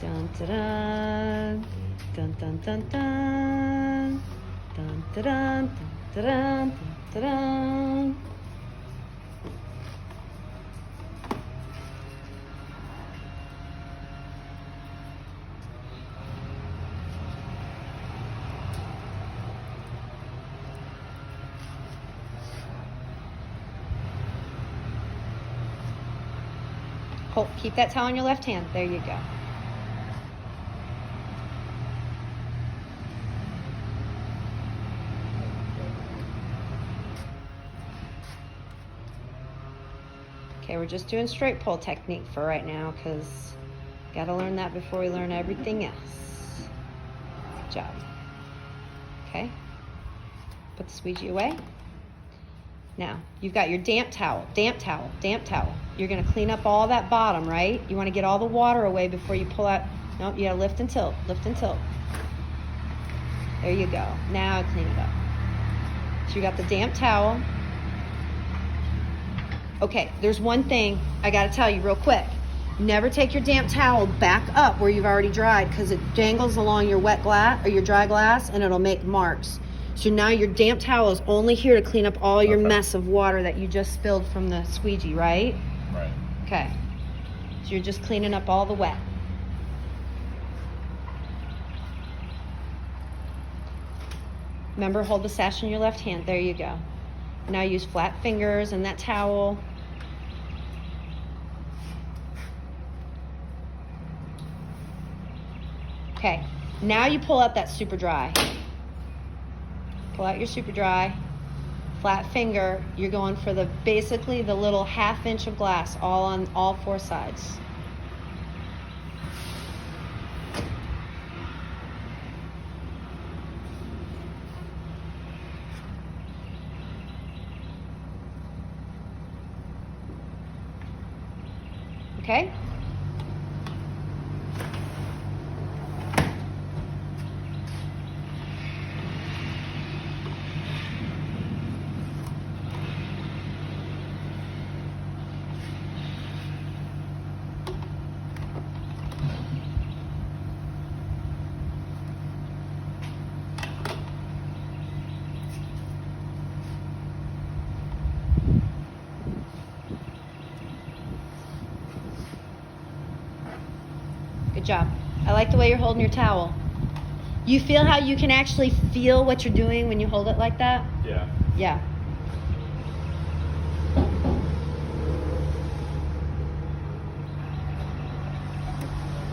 Dun dun dun dun dun dun dun dun dun dun dun dun dun. Keep that towel in your left hand. There you go. Okay, we're just doing straight pull technique for right now because gotta learn that before we learn everything else. Good job. Okay, put the squeegee away. Now, you've got your damp towel, damp towel, damp towel. You're gonna clean up all that bottom, right? You wanna get all the water away before you pull out. No, you gotta lift and tilt, lift and tilt. There you go. Now clean it up. So you got the damp towel. Okay, there's one thing I gotta tell you real quick. Never take your damp towel back up where you've already dried because it dangles along your wet glass or your dry glass and it'll make marks. So now your damp towel is only here to clean up all your mess of water that you just spilled from the squeegee, right? Right. Okay. So you're just cleaning up all the wet. Remember, hold the sash in your left hand. There you go. Now use flat fingers and that towel. Okay. Now you pull out that super dry. Pull out your super dry, flat finger. You're going for basically the little ½ inch of glass all on all four sides. Okay? Good job. I like the way you're holding your towel. You feel how you can actually feel what you're doing when you hold it like that? Yeah. Yeah.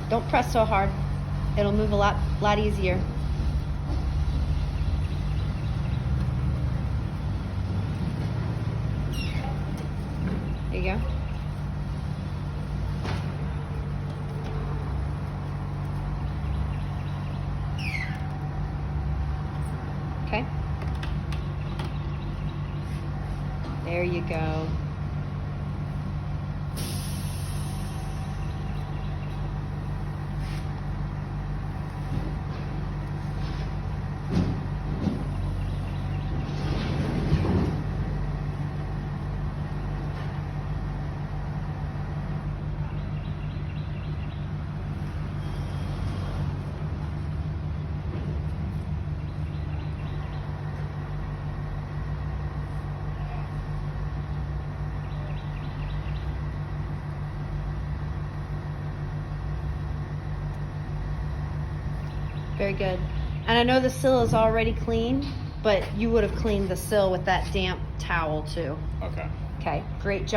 Don't press so hard. It'll move a lot easier. There you go. Okay. There you go. Very good. And I know the sill is already clean, but you would have cleaned the sill with that damp towel too. Okay. Okay, great job.